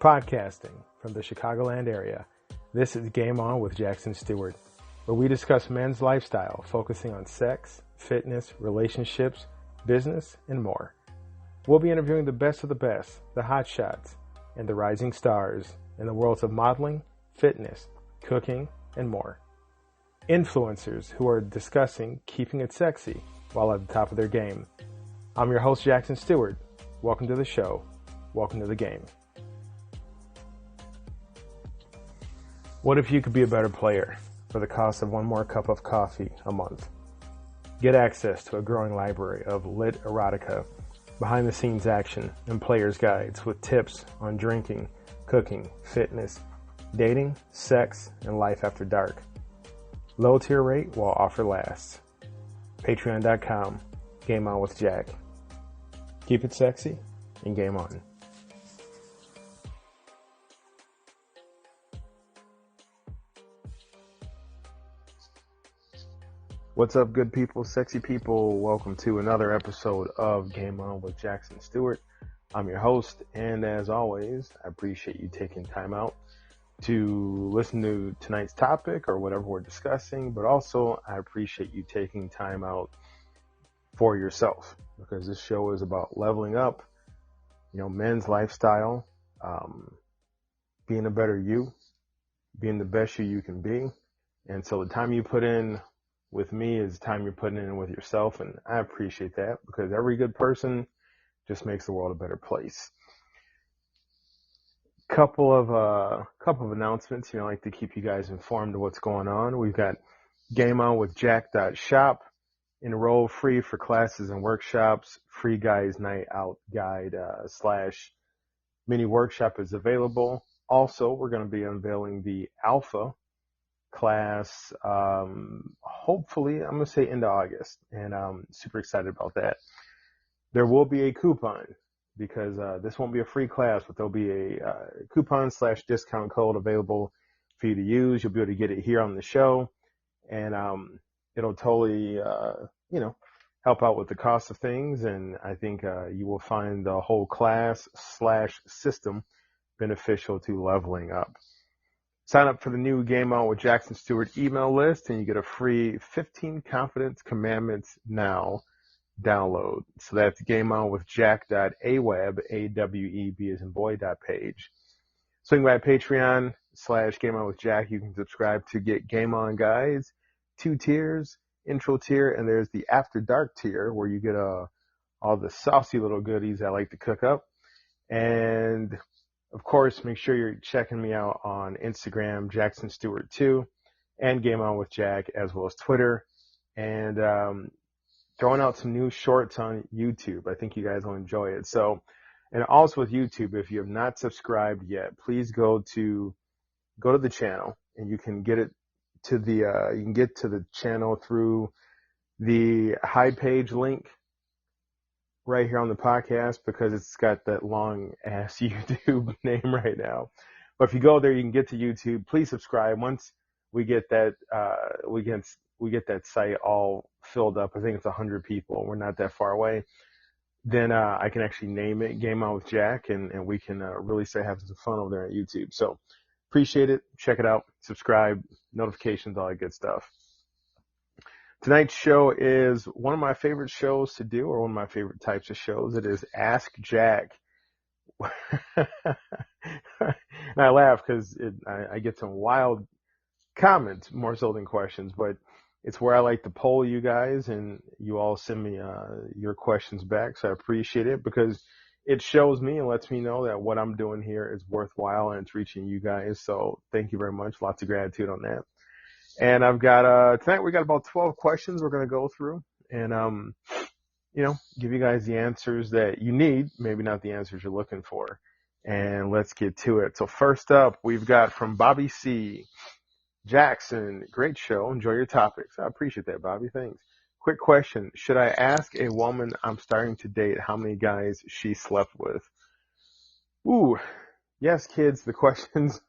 Podcasting from the Chicagoland area, this is Game On with Jackson Stuart, where we discuss men's lifestyle, focusing on sex, fitness, relationships, business, and more. We'll be interviewing the best of the best, the hot shots, and the rising stars in the worlds of modeling, fitness, cooking, and more. Influencers who are discussing keeping it sexy while at the top of their game. I'm your host, Jackson Stuart. Welcome to the show. Welcome to the game. What if you could be a better player for the cost of one more cup of coffee a month? Get access to a growing library of lit erotica, behind-the-scenes action, and player's guides with tips on drinking, cooking, fitness, dating, sex, and life after dark. Low tier rate while offer lasts. Patreon.com, Game On with Jack. Keep it sexy and game on. What's up, good people, sexy people? Welcome to another episode of Game On with Jackson Stuart. I'm your host, and as always, I appreciate you taking time out to listen to tonight's topic or whatever we're discussing, but also I appreciate you taking time out for yourself, because this show is about leveling up, men's lifestyle, being a better you, being the best you can be. And so the time you put in with me is the time you're putting in with yourself, and I appreciate that, because every good person just makes the world a better place. Couple of announcements. I like to keep you guys informed of what's going on. We've got Game On with Jack.shop. Enroll free for classes and workshops. Free guys night out guide / mini workshop is available. Also, we're going to be unveiling the alpha class, hopefully, I'm going to say into August, and I'm super excited about that. There will be a coupon, because this won't be a free class, but there'll be a coupon / discount code available for you to use. You'll be able to get it here on the show, and it'll totally, help out with the cost of things, and I think you will find the whole class / system beneficial to leveling up. Sign up for the new Game On with Jackson Stuart email list, and you get a free 15 Confidence Commandments Now download. So that's Game On with Jack.aweb, AWEB as in boy .page. Swing by Patreon / Game On with Jack. You can subscribe to get Game On Guys, 2 tiers, intro tier, and there's the After Dark tier, where you get all the saucy little goodies I like to cook up. And of course, make sure you're checking me out on Instagram, Jackson Stuart 2, and Game On with Jack, as well as Twitter, and throwing out some new shorts on YouTube. I think you guys will enjoy it. So, and also with YouTube, if you have not subscribed yet, please go to the channel, and you can get it to the channel through the hide page link right here on the podcast, because it's got that long ass YouTube name right now. But if you go there, you can get to YouTube. Please subscribe. Once we get that, we get that site all filled up. I think it's 100 people. We're not that far away. Then I can actually name it Game On with Jack, and we can really start having some fun over there on YouTube. So appreciate it. Check it out. Subscribe, notifications, all that good stuff. Tonight's show is one of my favorite shows to do, or one of my favorite types of shows. It is Ask Jack. And I laugh because I get some wild comments, more so than questions, but it's where I like to poll you guys, and you all send me your questions back. So I appreciate it, because it shows me and lets me know that what I'm doing here is worthwhile and it's reaching you guys. So thank you very much. Lots of gratitude on that. And I've got, tonight we got about 12 questions we're going to go through, and, give you guys the answers that you need, maybe not the answers you're looking for. And let's get to it. So first up, we've got from Bobby C. Jackson, great show. Enjoy your topics. I appreciate that, Bobby. Thanks. Quick question. Should I ask a woman I'm starting to date how many guys she slept with? Ooh. Yes, kids, the questions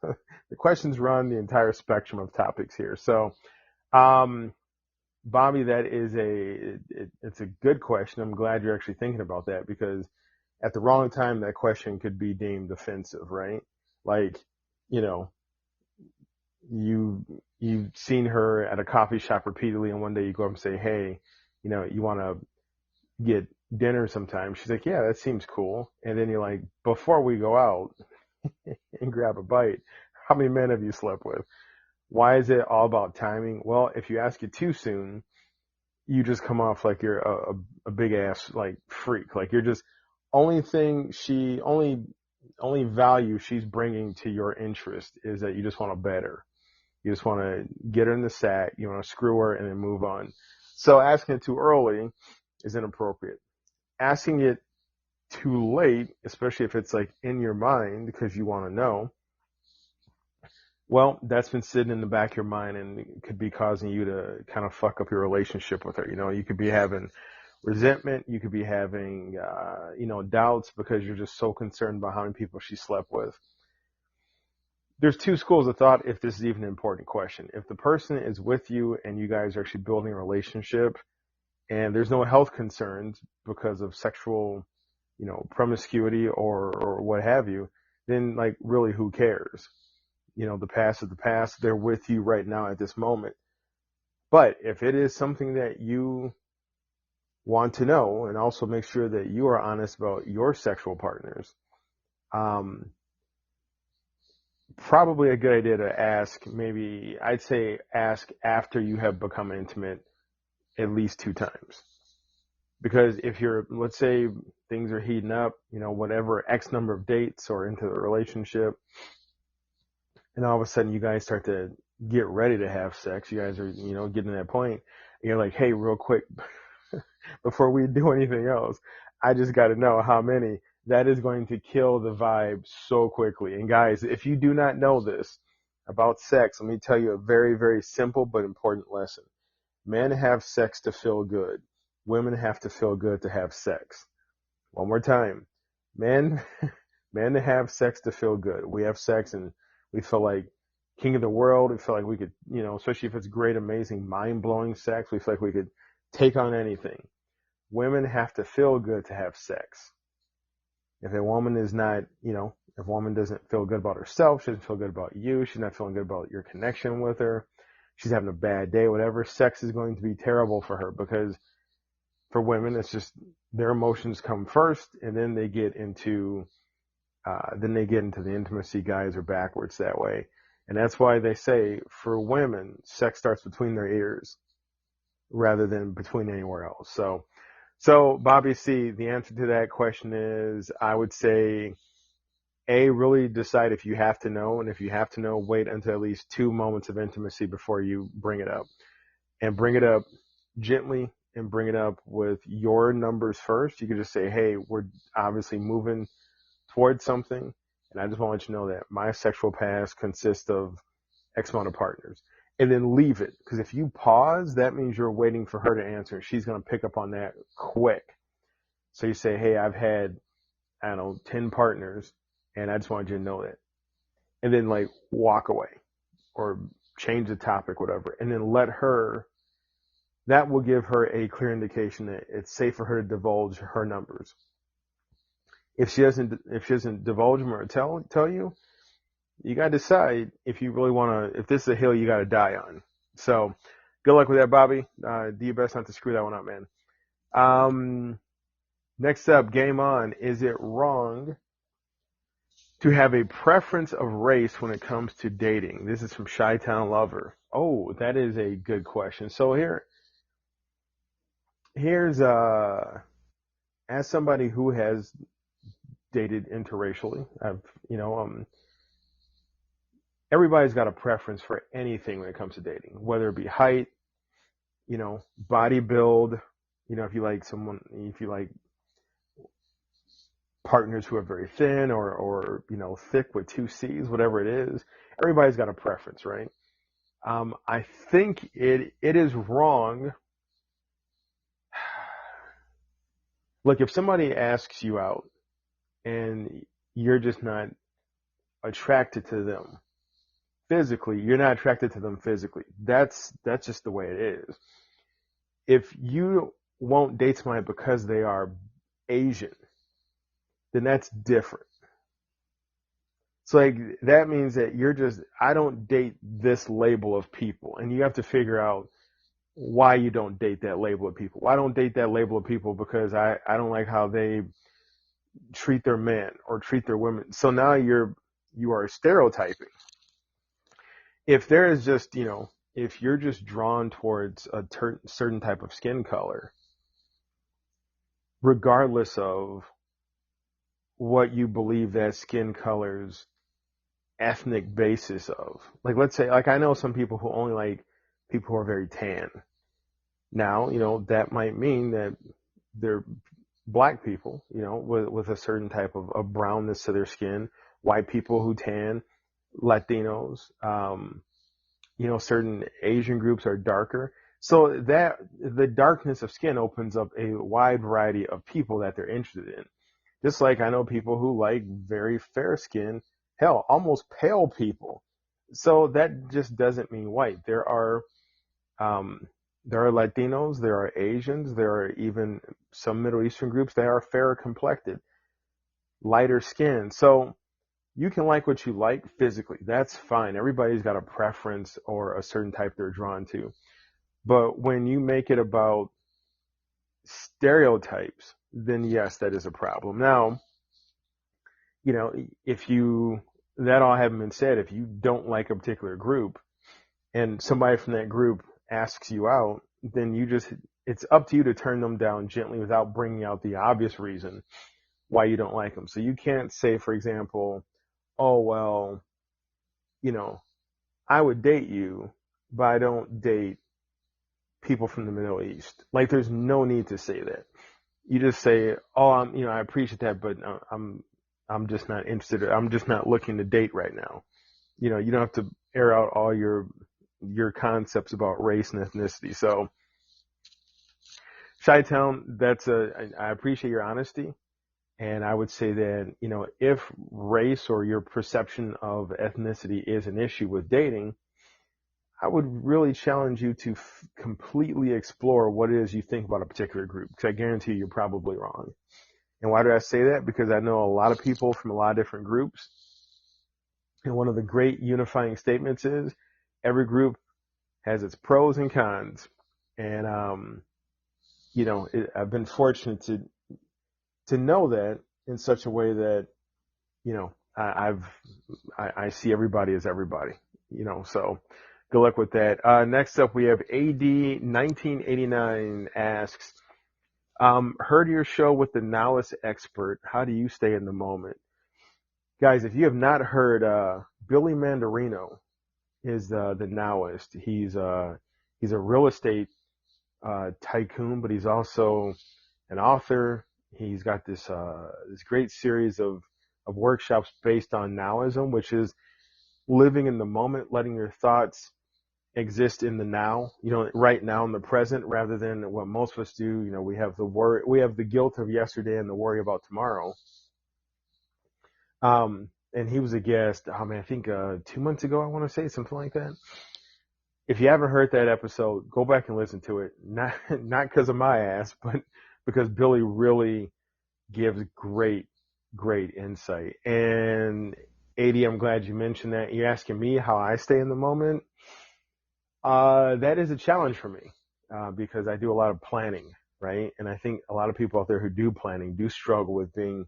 run the entire spectrum of topics here. So, Bobby, it's a good question. I'm glad you're actually thinking about that, because at the wrong time, that question could be deemed offensive, right? Like, you know, you've seen her at a coffee shop repeatedly, and one day you go up and say, hey, you want to get dinner sometime. She's like, yeah, that seems cool. And then you're like, before we go out and grab a bite, how many men have you slept with? Why is it all about timing? Well, if you ask it too soon, you just come off like you're a big ass like freak. Like you're just only value she's bringing to your interest is that you just want to bet her. You just want to get her in the sack. You want to screw her and then move on. So asking it too early is inappropriate. Asking it too late, especially if it's like in your mind because you want to know, well, that's been sitting in the back of your mind and it could be causing you to kind of fuck up your relationship with her. You could be having resentment. You could be having, doubts because you're just so concerned about how many people she slept with. There's two schools of thought if this is even an important question. If the person is with you and you guys are actually building a relationship and there's no health concerns because of sexual, promiscuity or what have you, then like really who cares? The past is the past. They're with you right now at this moment. But if it is something that you want to know and also make sure that you are honest about your sexual partners, probably a good idea to ask, I'd say ask after you have become intimate at least 2 times. Because if let's say things are heating up, whatever X number of dates or into the relationship, and all of a sudden you guys start to get ready to have sex, you guys are, getting to that point, and you're like, hey, real quick, before we do anything else, I just got to know how many. That is going to kill the vibe so quickly. And guys, if you do not know this about sex, let me tell you a very, very simple but important lesson. Men have sex to feel good. Women have to feel good to have sex. One more time. Men have sex to feel good. We have sex and we feel like king of the world. We feel like we could, especially if it's great, amazing, mind-blowing sex, we feel like we could take on anything. Women have to feel good to have sex. If a woman is not, if a woman doesn't feel good about herself, she doesn't feel good about you, she's not feeling good about your connection with her, she's having a bad day, whatever, sex is going to be terrible for her because for women, it's just their emotions come first and then they get into the intimacy. Guys are backwards that way. And that's why they say for women, sex starts between their ears rather than between anywhere else. So Bobby C, the answer to that question is, I would say, really decide if you have to know. And if you have to know, wait until at least 2 moments of intimacy before you bring it up. And bring it up gently and bring it up with your numbers first. You could just say, hey, we're obviously moving towards something. And I just want to let you know that my sexual past consists of X amount of partners. And then leave it. Because if you pause, that means you're waiting for her to answer. She's going to pick up on that quick. So you say, hey, I've had, 10 partners, and I just wanted you to know that. And then, like, walk away or change the topic, whatever. And then that will give her a clear indication that it's safe for her to divulge her numbers. If she doesn't divulge them or tell you, you got to decide if you really want to, if this is a hill you got to die on. So good luck with that, Bobby. Do your best not to screw that one up, man. Next up, game on. Is it wrong to have a preference of race when it comes to dating? This is from Chi-Town Lover. Oh, that is a good question. So here's as somebody who has dated interracially, everybody's got a preference for anything when it comes to dating, whether it be height, body build, if you like partners who are very thin or thick with 2 C's, whatever it is, everybody's got a preference, right? I think it is wrong. Look, if somebody asks you out and you're just not attracted to them physically, you're not attracted to them physically. That's just the way it is. If you won't date somebody because they are Asian, then that's different. So like that means that I don't date this label of people, and you have to figure out why you don't date that label of people. Well, I don't date that label of people because I don't like how they treat their men or treat their women. So now you are stereotyping. If there is just, if you're just drawn towards a certain type of skin color, regardless of what you believe that skin color's ethnic basis of, like, let's say, like, I know some people who only like people who are very tan. Now, that might mean that they're black people, with a certain type of brownness to their skin, white people who tan, Latinos, certain Asian groups are darker. So that the darkness of skin opens up a wide variety of people that they're interested in. Just like I know people who like very fair skin, hell, almost pale people. So that just doesn't mean white. Um, there are Latinos, there are Asians, there are even some Middle Eastern groups that are fairer complected, lighter skin. So you can like what you like physically. That's fine. Everybody's got a preference or a certain type they're drawn to. But when you make it about stereotypes, then yes, that is a problem. Now, if that all having been said, if you don't like a particular group and somebody from that group asks you out, then it's up to you to turn them down gently without bringing out the obvious reason why you don't like them. So you can't say, for example, oh, well, you know, I would date you, but I don't date people from the Middle East. Like, there's no need to say that. You just say, oh, I appreciate that, but I'm just not interested. I'm just not looking to date right now. You don't have to air out all your concepts about race and ethnicity. So, Chi-Town, I appreciate your honesty. And I would say that, if race or your perception of ethnicity is an issue with dating, I would really challenge you to completely explore what it is you think about a particular group, because I guarantee you're probably wrong. And why do I say that? Because I know a lot of people from a lot of different groups, and one of the great unifying statements is every group has its pros and cons. And, I've been fortunate to know that in such a way that, I see everybody as everybody, so good luck with that. Next up, we have AD 1989 asks, heard your show with the Nowist expert. How do you stay in the moment? Guys, if you have not heard, Billy Mandarino is the Nowist. He's a real estate tycoon, but he's also an author. He's got this great series of workshops based on Nowism, which is living in the moment, letting your thoughts exist in the now, right now in the present, rather than what most of us do. We have the guilt of yesterday and the worry about tomorrow. And he was a guest, I think 2 months ago, I want to say, something like that. If you haven't heard that episode, go back and listen to it. Not because of my ass, but because Billy really gives great insight. And AD, I'm glad you mentioned that. You're asking me how I stay in the moment. That is a challenge for me, because I do a lot of planning, right? And I think a lot of people out there who do planning do struggle with being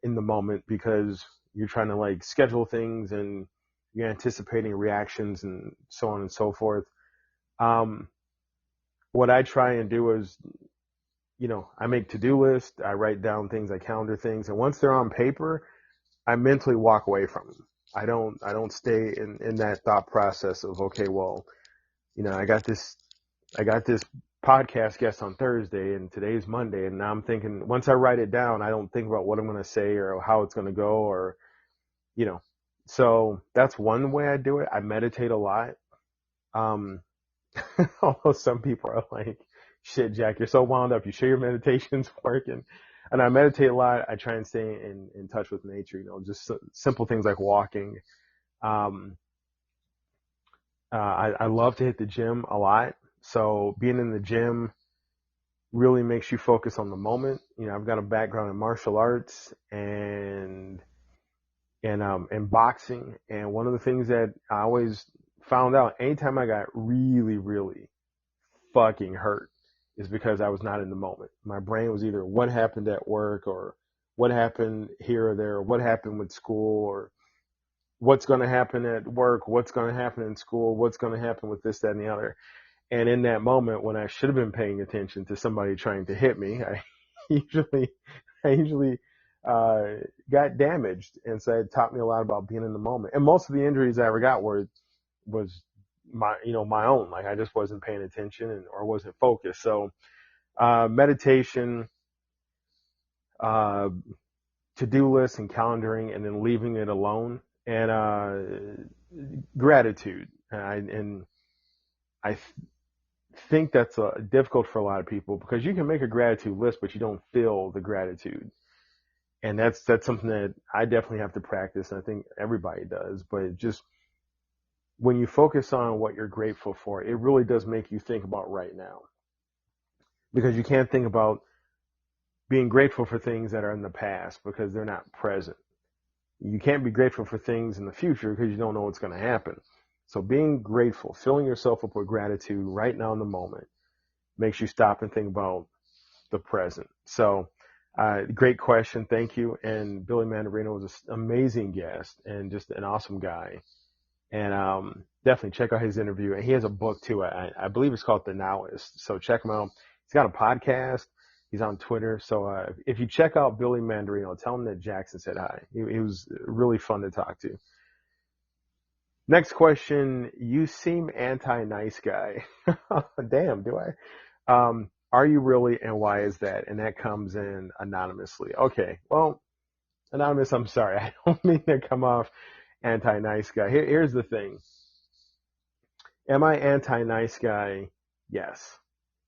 in the moment, because you're trying to like schedule things and you're anticipating reactions and so on and so forth. What I try and do is, I make to-do lists, I write down things, I calendar things, and once they're on paper, I mentally walk away from them. I don't stay in that thought process of, okay, well, I got this podcast guest on Thursday and today's Monday, and now I'm thinking, once I write it down, I don't think about what I'm going to say or how it's going to go, or, so that's one way I do it. I meditate a lot. Although some people are like, shit, Jack, you're so wound up. You sure your meditation's working? And I meditate a lot. I try and stay in touch with nature, just simple things like walking. I love to hit the gym a lot. So being in the gym really makes you focus on the moment. I've got a background in martial arts, and in boxing. And one of the things that I always found out anytime I got really, really fucking hurt is because I was not in the moment. My brain was either what happened at work or what happened here or there, or what happened with school, or what's going to happen at work, what's going to happen in school, what's going to happen with this, that, and the other. And in that moment when I should have been paying attention to somebody trying to hit me, usually, I usually got damaged. And so it taught me a lot about being in the moment. And most of the injuries I ever got was my own. Like I just wasn't paying attention or wasn't focused. So, meditation, to-do lists and calendaring, and then leaving it alone, and gratitude. I think that's difficult for a lot of people because you can make a gratitude list, but you don't feel the gratitude. And that's something that I definitely have to practice. And I think everybody does, but just when you focus on what you're grateful for, it really does make you think about right now, because you can't think about being grateful for things that are in the past because they're not present. You can't be grateful for things in the future because you don't know what's going to happen. So being grateful, filling yourself up with gratitude right now in the moment makes you stop and think about the present. So, great question. Thank you. And Billy Mandarino was an amazing guest and just an awesome guy. And definitely check out his interview. And he has a book too. I believe it's called The Nowist. So check him out. He's got a podcast. He's on Twitter. So if you check out Billy Mandarino, tell him that Jackson said hi. He was really fun to talk to. Next question. You seem anti-nice guy. Damn, do I? Are you really, and why is that? And that comes in anonymously. Okay, well, anonymous, I'm sorry. I don't mean to come off anti-nice guy. Here's the thing. Am I anti-nice guy? Yes.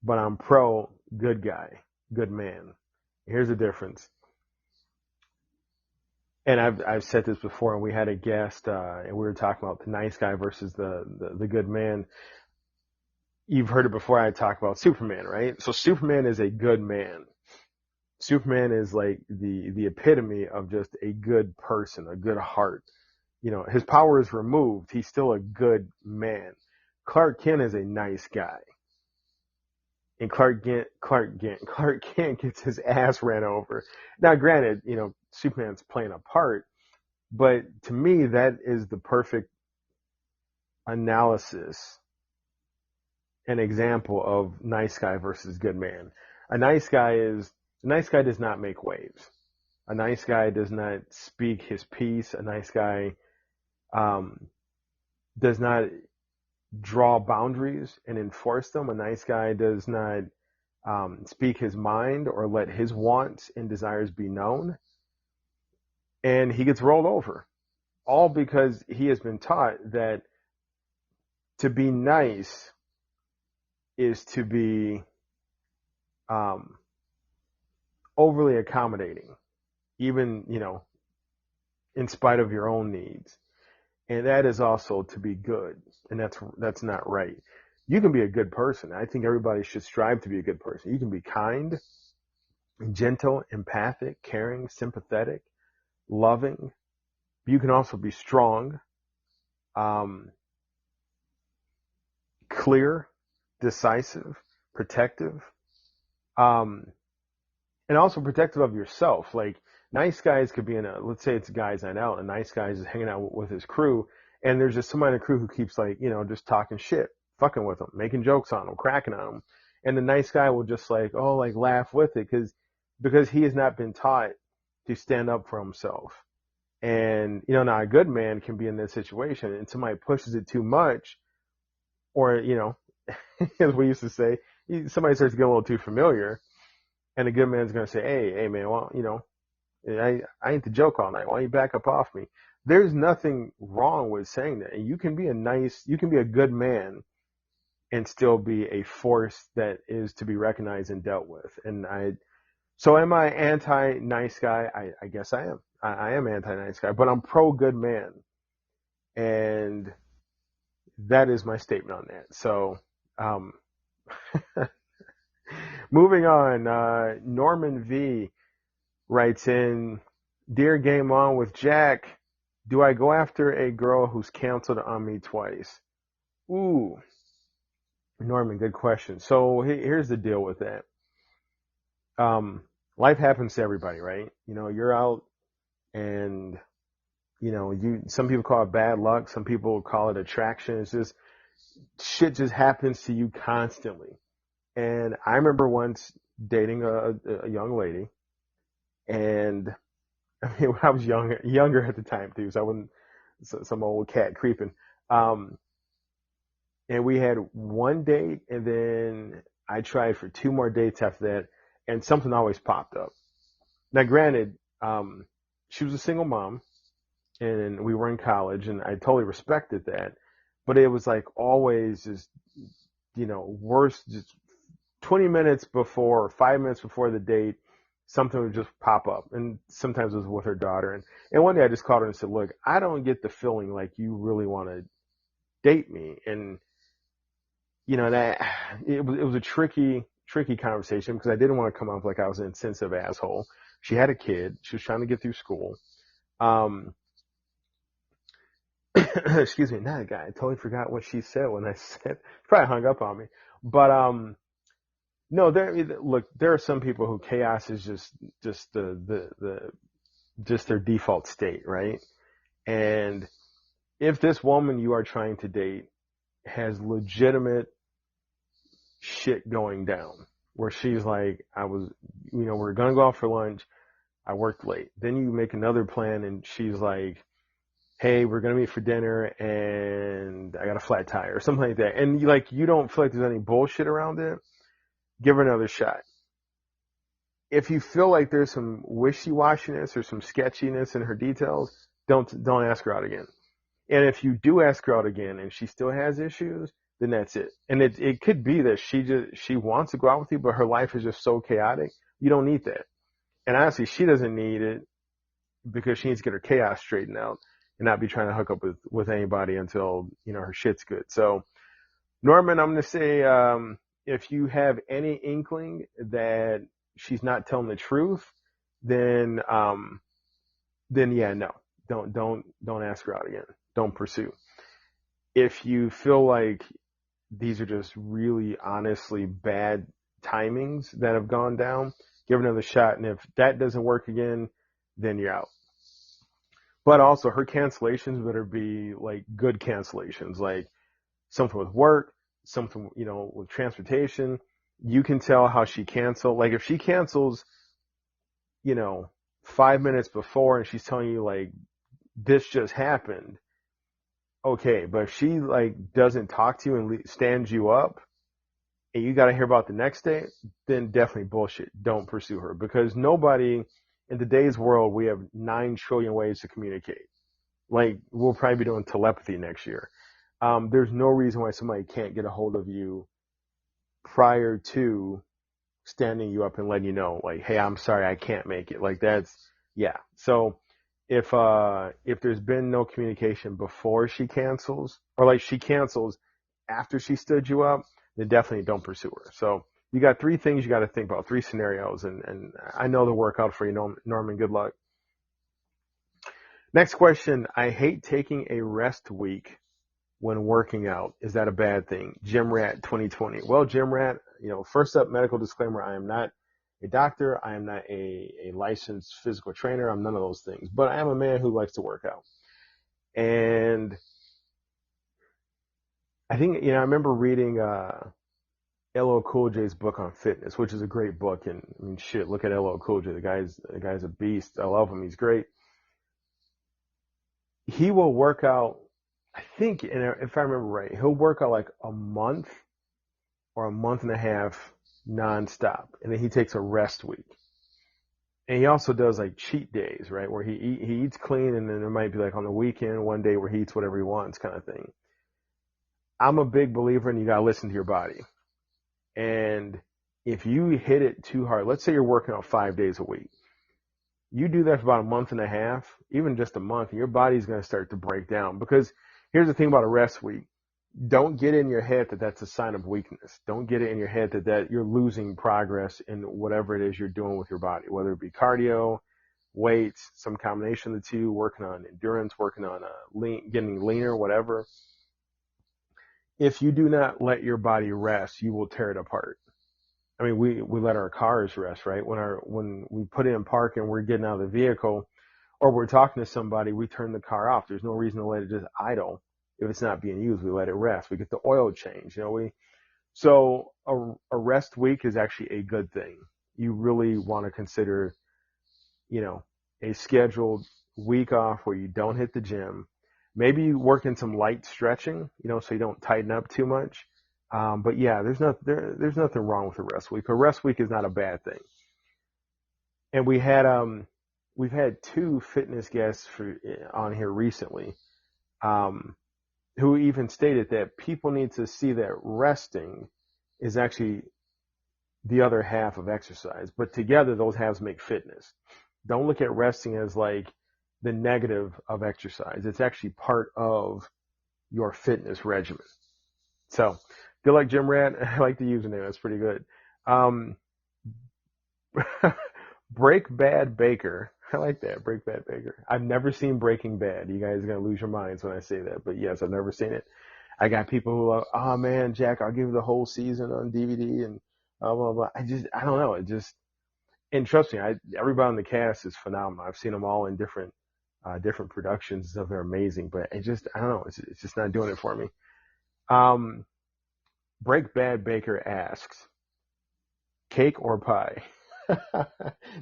But I'm pro good guy, good man. Here's the difference. And I've said this before, and we had a guest, and we were talking about the nice guy versus the good man. You've heard it before. I talk about Superman, right? So Superman is a good man. Superman is like the epitome of just a good person, a good heart. You know, his power is removed. He's still a good man. Clark Kent is a nice guy. And Clark Kent gets his ass ran over. Now, granted, you know, Superman's playing a part, but to me, that is the perfect analysis, an example of nice guy versus good man. A nice guy does not make waves. A nice guy does not speak his piece. A nice guy does not draw boundaries and enforce them. A nice guy does not speak his mind or let his wants and desires be known. And he gets rolled over, all because he has been taught that to be nice is to be overly accommodating, even, you know, in spite of your own needs. And that is also to be good. And that's not right. You can be a good person. I think everybody should strive to be a good person. You can be kind, gentle, empathic, caring, sympathetic, loving. You can also be strong, clear, decisive, protective, and also protective of yourself. Like, nice guys could be let's say it's a guy's night out, and nice guys is hanging out with his crew, and there's just somebody in the crew who keeps, like, you know, just talking shit, fucking with them, making jokes on them, cracking on them. And the nice guy will just laugh with it because he has not been taught to stand up for himself. And, you know, now a good man can be in this situation and somebody pushes it too much, or, you know, as we used to say, somebody starts to get a little too familiar, and a good man's going to say, hey, man, well, you know, I ain't the joke all night. Why don't you back up off me? There's nothing wrong with saying that. And you can be a good man and still be a force that is to be recognized and dealt with. So am I anti-nice guy? I guess I am. I am anti-nice guy, but I'm pro-good man. And that is my statement on that. So, moving on, Norman V writes in, Dear Game On with Jack, Do I go after a girl who's canceled on me twice? Ooh, Norman, good question. So here's the deal with that. Um, Life happens to everybody, right? You're out and, some people call it bad luck. Some people call it attraction. It's just, shit just happens to you constantly. And I remember once dating a young lady, and I mean, when I was younger at the time too, so I wasn't some old cat creeping. Um, and we had one date, and then I tried for two more dates after that, and something always popped up. Now, granted, she was a single mom, and we were in college, and I totally respected that, but it was like always just, worse, just 20 minutes before or 5 minutes before the date, something would just pop up. And sometimes it was with her daughter. And one day I just called her and said, look, I don't get the feeling like you really want to date me. And, that it was a tricky conversation because I didn't want to come off like I was an insensitive asshole. She had a kid. She was trying to get through school. Excuse me, not a guy. I totally forgot what she said when I said, probably hung up on me. But, no, there are some people who chaos is just just their default state, right? And if this woman you are trying to date has legitimate shit going down, where she's like, we're gonna go out for lunch, I worked late. Then you make another plan and she's like, hey, we're gonna meet for dinner and I got a flat tire or something like that. And you don't feel like there's any bullshit around it, give her another shot. If you feel like there's some wishy-washiness or some sketchiness in her details, don't ask her out again. And if you do ask her out again and she still has issues, then that's it. And it could be that she wants to go out with you, but her life is just so chaotic. You don't need that. And honestly, she doesn't need it because she needs to get her chaos straightened out and not be trying to hook up with anybody until, her shit's good. So, Norman, I'm going to say, if you have any inkling that she's not telling the truth, then yeah, no, don't ask her out again. Don't pursue. If you feel like these are just really honestly bad timings that have gone down, give her another shot. And if that doesn't work again, then you're out. But also her cancellations better be like good cancellations, like something with work, something, with transportation. You can tell how she canceled. Like if she cancels, 5 minutes before and she's telling you like, this just happened. Okay. But if she doesn't talk to you and stands you up and you got to hear about the next day, then definitely bullshit. Don't pursue her because nobody in today's world, we have 9 trillion ways to communicate. Like we'll probably be doing telepathy next year. There's no reason why somebody can't get a hold of you prior to standing you up and letting you know, like, hey, I'm sorry, I can't make it. Like that's, yeah. So if there's been no communication before she cancels, or like she cancels after she stood you up, then definitely don't pursue her. So you got 3 things you got to think about, 3 scenarios, and I know they'll work out for you, Norman. Good luck. Next question. I hate taking a rest week when working out. Is that a bad thing? Gym Rat 2020. Well, Gym Rat, first up, medical disclaimer, I am not a doctor. I am not a licensed physical trainer. I'm none of those things. But I am a man who likes to work out. And I think, I remember reading LL Cool J's book on fitness, which is a great book. And I mean, shit, look at LL Cool J. The guy's a beast. I love him. He's great. He will work out, I think, if I remember right, he'll work out like a month or a month and a half nonstop. And then he takes a rest week. And he also does like cheat days, right? Where he eats clean and then there might be like on the weekend, one day where he eats whatever he wants kind of thing. I'm a big believer in you got to listen to your body. And if you hit it too hard, let's say you're working out 5 days a week. You do that for about a month and a half, even just a month, and your body's going to start to break down. Because here's the thing about a rest week. Don't get in your head that that's a sign of weakness. Don't get it in your head that you're losing progress in whatever it is you're doing with your body, whether it be cardio, weights, some combination of the two, working on endurance, working on getting leaner, whatever. If you do not let your body rest, you will tear it apart. I mean, we let our cars rest, right? When we put it in park and we're getting out of the vehicle, or we're talking to somebody, we turn the car off. There's no reason to let it just idle. If it's not being used, we let it rest. We get the oil change. So a rest week is actually a good thing. You really want to consider, a scheduled week off where you don't hit the gym. Maybe you work in some light stretching, so you don't tighten up too much. But yeah, there's nothing wrong with a rest week. A rest week is not a bad thing. And we've had two fitness guests on here recently, who even stated that people need to see that resting is actually the other half of exercise, but together those halves make fitness. Don't look at resting as like the negative of exercise. It's actually part of your fitness regimen. So, good luck, Gym Rat. I like the username. That's pretty good. Break Bad Baker. I like that. Break Bad Baker. I've never seen Breaking Bad. You guys are going to lose your minds when I say that. But yes, I've never seen it. I got people who are, oh man, Jack, I'll give you the whole season on DVD and blah, blah, blah. I don't know. And trust me, everybody on the cast is phenomenal. I've seen them all in different productions. So they're amazing, but I don't know. It's just not doing it for me. Break Bad Baker asks, cake or pie?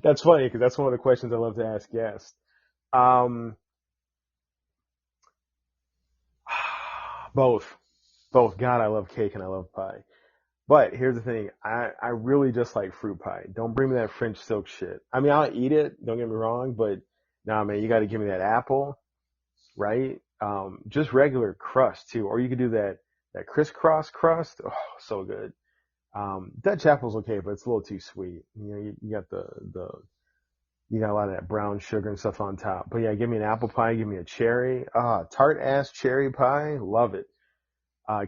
That's funny because that's one of the questions I love to ask guests. Both. God, I love cake and I love pie. But here's the thing. I really just like fruit pie. Don't bring me that French silk shit. I mean, I'll eat it. Don't get me wrong. But nah, man, you got to give me that apple, right? Just regular crust too. Or you could do that crisscross crust. Oh, so good. Dutch apple's okay, but it's a little too sweet. You got you got a lot of that brown sugar and stuff on top. But yeah, give me an apple pie. Give me a cherry. Tart ass cherry pie. Love it.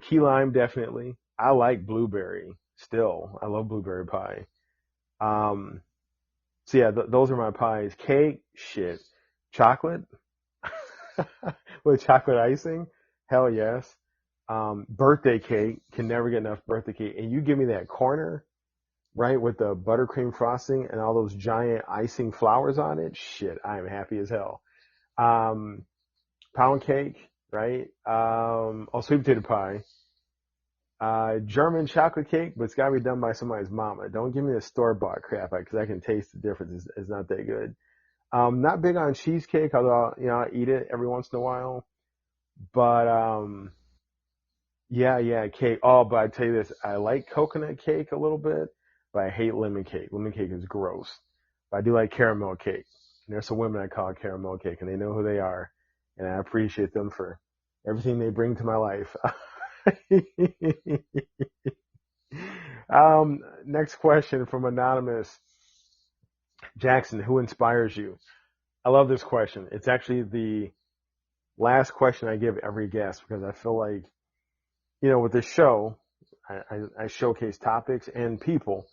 Key lime, definitely. I like blueberry still. I love blueberry pie. So yeah, those are my pies. Cake, shit. Chocolate with chocolate icing. Hell yes. Birthday cake, can never get enough birthday cake. And you give me that corner, right, with the buttercream frosting and all those giant icing flowers on it. Shit, I am happy as hell. Pound cake, right? Sweet potato pie. German chocolate cake, but it's gotta be done by somebody's mama. Don't give me the store-bought crap, because I can taste the difference. It's not that good. Not big on cheesecake, although, I eat it every once in a while. But, yeah, cake. Oh, but I tell you this, I like coconut cake a little bit, but I hate lemon cake. Lemon cake is gross. But I do like caramel cake. And there's some women I call caramel cake, and they know who they are. And I appreciate them for everything they bring to my life. Next question from Anonymous. Jackson, who inspires you? I love this question. It's actually the last question I give every guest because I feel like, with this show, I showcase topics and people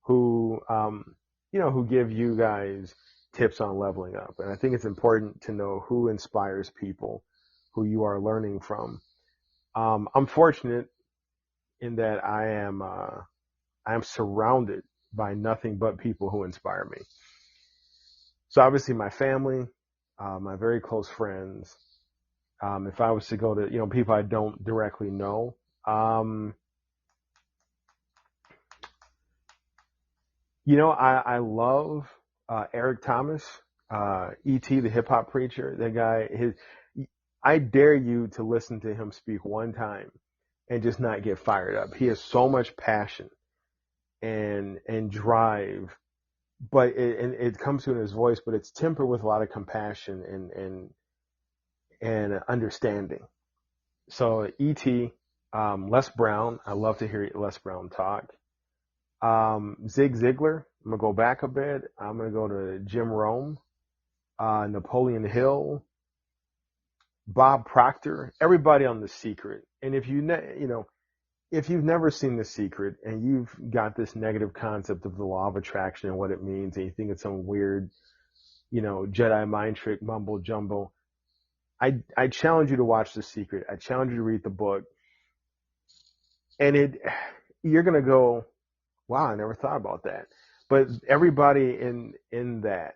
who, who give you guys tips on leveling up. And I think it's important to know who inspires people who you are learning from. I'm fortunate in that I am surrounded by nothing but people who inspire me. So obviously my family, my very close friends. If I was to go to, people I don't directly know, I love Eric Thomas, E.T. the hip hop preacher. That guy, I dare you to listen to him speak one time and just not get fired up. He has so much passion and drive, but it comes through in his voice, but it's tempered with a lot of compassion and understanding. So E.T., Les Brown, I love to hear Les Brown talk. Zig Ziglar, I'm going to go back a bit. I'm going to go to Jim Rome, Napoleon Hill, Bob Proctor, everybody on The Secret. And if if you've never seen The Secret and you've got this negative concept of the law of attraction and what it means, and you think it's some weird, Jedi mind trick, mumbo jumbo. I challenge you to watch The Secret. I challenge you to read the book, and you're gonna go, wow, I never thought about that. But everybody in that,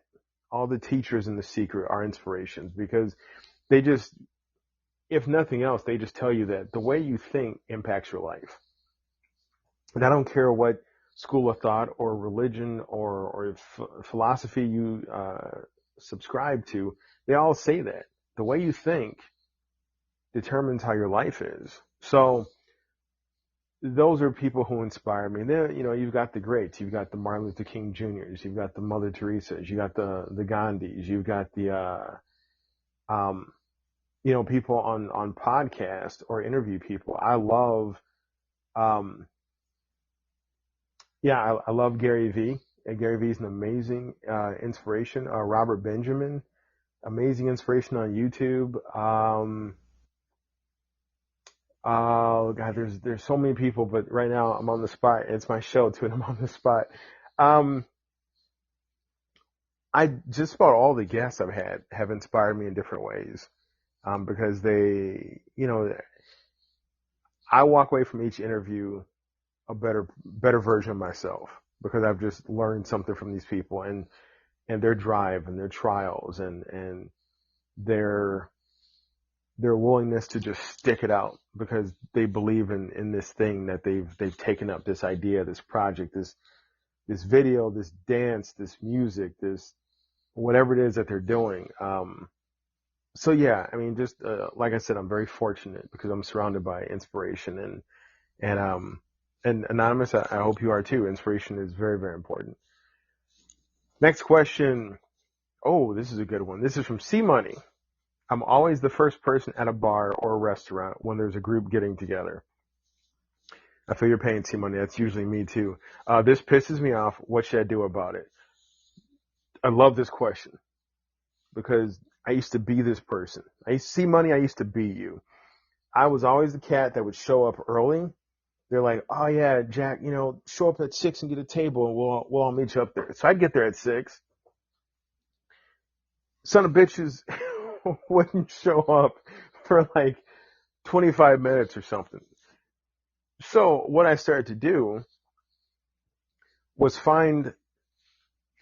all the teachers in The Secret are inspirations because they just, if nothing else, they just tell you that the way you think impacts your life. And I don't care what school of thought or religion or philosophy you subscribe to, they all say that. The way you think determines how your life is. So those are people who inspire me. And then, you've got the greats. You've got the Martin Luther King Jr.'s. You've got the Mother Teresa's. You got the Gandhis. You've got the, people on podcast or interview people. I love, I love Gary Vee. Gary Vee is an amazing inspiration. Robert Benjamin, amazing inspiration on YouTube. Oh God, there's so many people, but right now I'm on the spot. It's my show too, and I'm on the spot. I just about all the guests I've had have inspired me in different ways, because they, I walk away from each interview a better version of myself because I've just learned something from these people and their drive and their trials and their willingness to just stick it out because they believe in this thing that they've taken up, this idea, this project, this video, this dance, this music, this whatever it is that they're doing. So yeah, I mean, just like I said, I'm very fortunate because I'm surrounded by inspiration and Anonymous, I hope you are too. Inspiration is very, very important. Next question. Oh, this is a good one. This is from C Money. I'm always the first person at a bar or a restaurant when there's a group getting together. I feel your pain, C Money. That's usually me too. This pisses me off. What should I do about it? I love this question because I used to be this person. C Money, I used to be you. I was always the cat that would show up early. They're like, oh yeah, Jack, show up at 6 and get a table and we'll all meet you up there. So I'd get there at 6. Son of bitches wouldn't show up for like 25 minutes or something. So what I started to do was find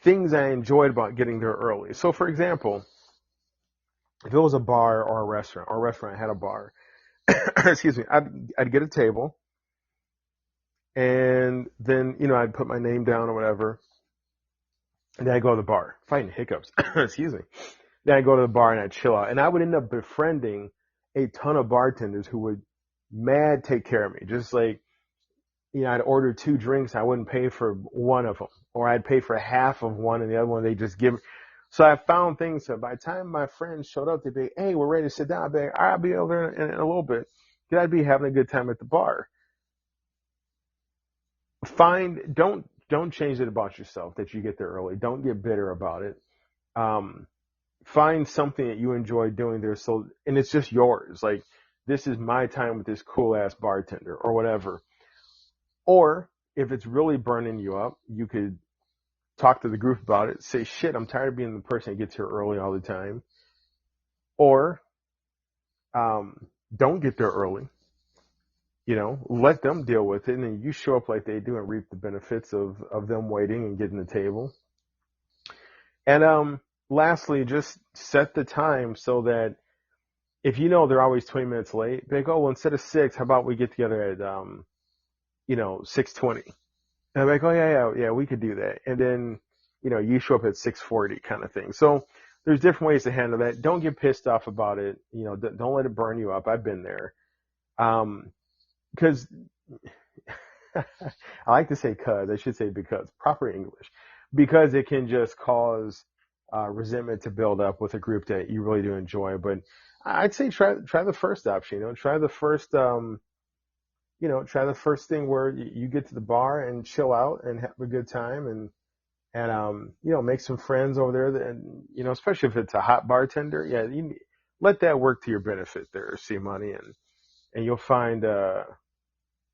things I enjoyed about getting there early. So for example, if it was a bar or a restaurant had a bar, excuse me, I'd get a table and then, I'd put my name down or whatever. And then I'd go to the bar, fighting hiccups, excuse me. Then I'd go to the bar and I'd chill out. And I would end up befriending a ton of bartenders who would mad take care of me. Just like, I'd order 2 drinks. I wouldn't pay for one of them. Or I'd pay for half of one and the other one they just give. So I found things. So by the time my friends showed up, they'd be, hey, we're ready to sit down. I'd be like, I'll be over there in a little bit. Because I'd be having a good time at the bar. Don't change it about yourself that you get there early. Don't get bitter about it. Find something that you enjoy doing there. And it's just yours. Like, this is my time with this cool ass bartender or whatever. Or if it's really burning you up, you could talk to the group about it. Say, shit, I'm tired of being the person that gets here early all the time. Or, don't get there early. Let them deal with it, and then you show up like they do and reap the benefits of them waiting and getting the table. And lastly, just set the time so that if they're always 20 minutes late, they go, well, instead of 6, how about we get together at 6:20? And I'm like, oh yeah, we could do that. And then you show up at 6:40 kind of thing. So there's different ways to handle that. Don't get pissed off about it. Don't let it burn you up. I've been there. Because I like to say I should say because, proper English, because it can just cause resentment to build up with a group that you really do enjoy. But I'd say try the first option. Try the first try the first thing where you get to the bar and chill out and have a good time and make some friends over there. And especially if it's a hot bartender, let that work to your benefit there, see money, and you'll find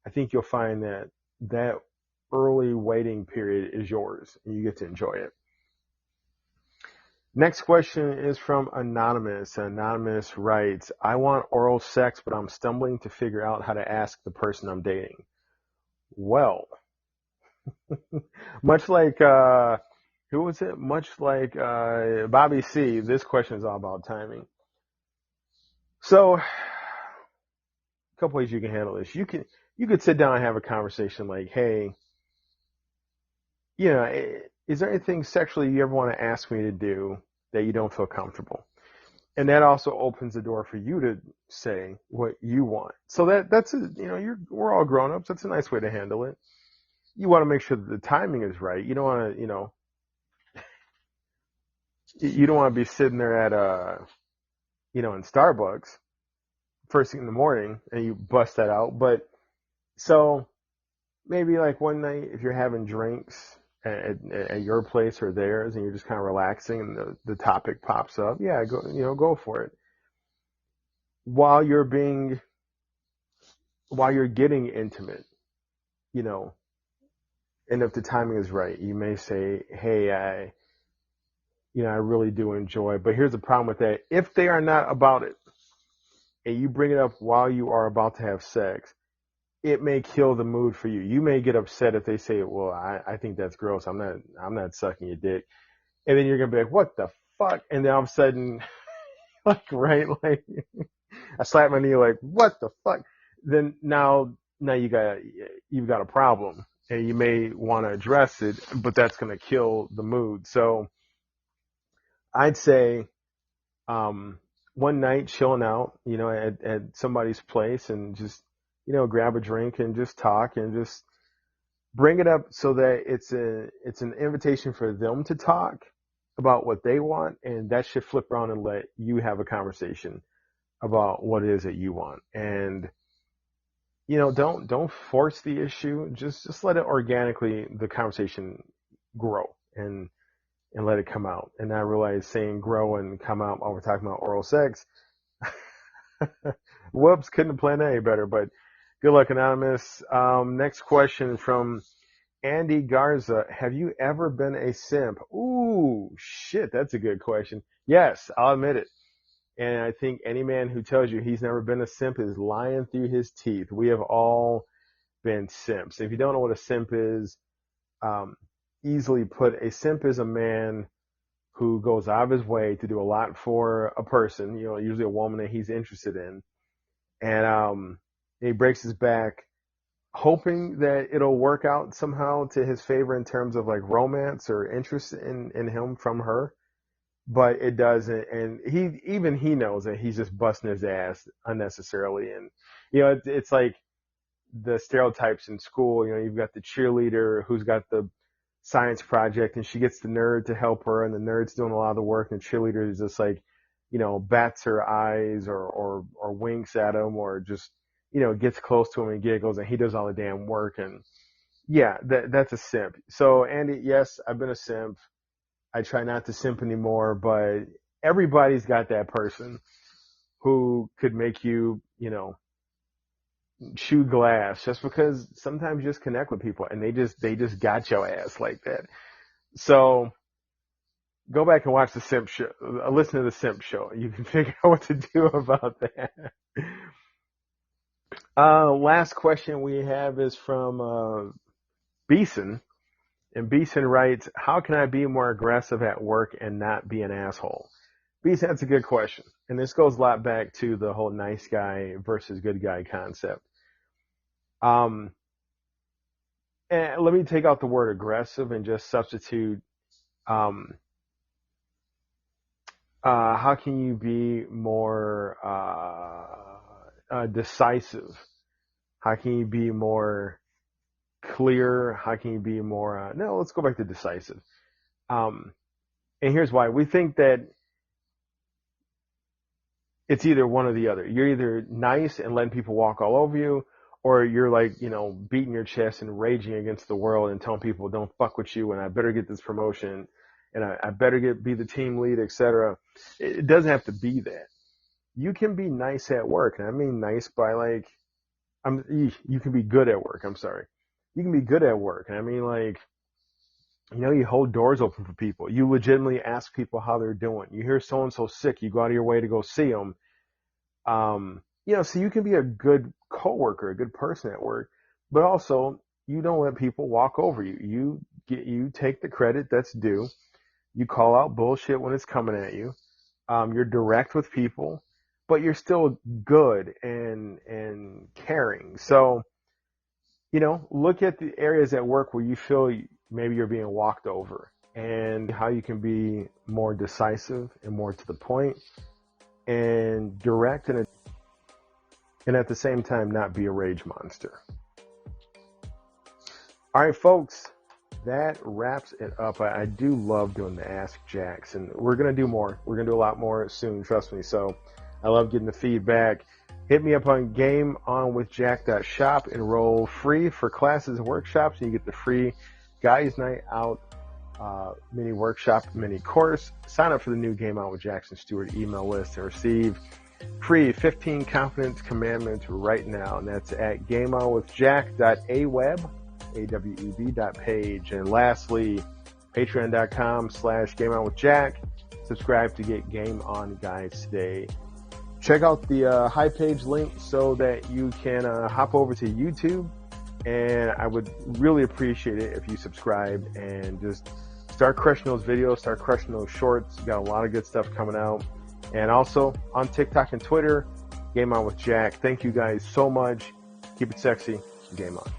I think you'll find that early waiting period is yours and you get to enjoy it. Next question is from Anonymous. Anonymous writes, I want oral sex, but I'm stumbling to figure out how to ask the person I'm dating. Well, much like, who was it? Much like Bobby C, this question is all about timing. So, a couple ways you can handle this. You could sit down and have a conversation like, hey, is there anything sexually you ever want to ask me to do that you don't feel comfortable? And that also opens the door for you to say what you want. So we're all grown ups. That's a nice way to handle it. You want to make sure that the timing is right. You don't want to, you don't want to be sitting there at in Starbucks first thing in the morning and you bust that out. But so maybe like one night if you're having drinks at your place or theirs and you're just kind of relaxing and the topic pops up, yeah, go for it. While you're getting intimate, you know, and if the timing is right, you may say, hey, I really do enjoy, but here's the problem with that. If they are not about it and you bring it up while you are about to have sex, it may kill the mood for you. You may get upset if they say, well, I think that's gross. I'm not sucking your dick. And then you're going to be like, what the fuck? And then all of a sudden, like, I slap my knee like, what the fuck? Then now you've got a problem and you may want to address it, but that's going to kill the mood. So I'd say, one night chilling out, at somebody's place and just, grab a drink and just talk and just bring it up so that it's an invitation for them to talk about what they want. And that should flip around and let you have a conversation about what it is that you want. And, don't force the issue. Just let it organically, the conversation grow and let it come out. And I realize saying grow and come out while we're talking about oral sex. Whoops, couldn't have planned any better, but good luck, Anonymous. Next question from Andy Garza. Have you ever been a simp? Ooh, shit, that's a good question. Yes, I'll admit it. And I think any man who tells you he's never been a simp is lying through his teeth. We have all been simps. If you don't know what a simp is, easily put, a simp is a man who goes out of his way to do a lot for a person, usually a woman that he's interested in. And he breaks his back hoping that it'll work out somehow to his favor in terms of like romance or interest in him from her. But it doesn't. And he knows that he's just busting his ass unnecessarily. And, it's like the stereotypes in school. You've got the cheerleader who's got the science project and she gets the nerd to help her and the nerd's doing a lot of the work and the cheerleader is just like, bats her eyes or winks at him or just, gets close to him and giggles and he does all the damn work. And yeah, that's a simp. So Andy, yes, I've been a simp. I try not to simp anymore, but everybody's got that person who could make you, chew glass just because sometimes you just connect with people and they just got your ass like that. So go back and watch the simp show, listen to the simp show. You can figure out what to do about that. Last question we have is from, Beeson. And Beeson writes, how can I be more aggressive at work and not be an asshole? Beeson, that's a good question. And this goes a lot back to the whole nice guy versus good guy concept. And let me take out the word aggressive and just substitute, how can you be more, decisive? How can you be more clear? How can you be more, no, let's go back to decisive. And here's why. We think that it's either one or the other. You're either nice and letting people walk all over you, or you're like, beating your chest and raging against the world and telling people don't fuck with you and I better get this promotion and I better be the team lead, etc. It doesn't have to be that. You can be nice at work. And I mean nice by like, you can be good at work. I'm sorry. You can be good at work. And I mean like, You hold doors open for people. You legitimately ask people how they're doing. You hear so-and-so sick, you go out of your way to go see them. So you can be a good coworker, a good person at work, but also you don't let people walk over you. You take the credit that's due. You call out bullshit when it's coming at you. You're direct with people, but you're still good and caring. So, look at the areas at work where you feel maybe you're being walked over and how you can be more decisive and more to the point and direct and at the same time not be a rage monster. All right, folks, that wraps it up. I do love doing the Ask Jacks, and we're going to do more. We're going to do a lot more soon, trust me. So I love getting the feedback. Hit me up on GameOnWithJack.shop. Enroll free for classes and workshops, and you get the free Guys Night Out mini workshop, mini course. Sign up for the new Game On with Jackson Stuart email list and receive free 15 confidence commandments right now. And that's at gameonwithjack.aweb.page. And lastly, patreon.com/gameonwithjack. Subscribe to get Game On guides today. Check out the high page link so that you can hop over to YouTube. And I would really appreciate it if you subscribe and just start crushing those videos, start crushing those shorts. Got a lot of good stuff coming out. And also on TikTok and Twitter, Game On with Jack. Thank you guys so much. Keep it sexy. Game on.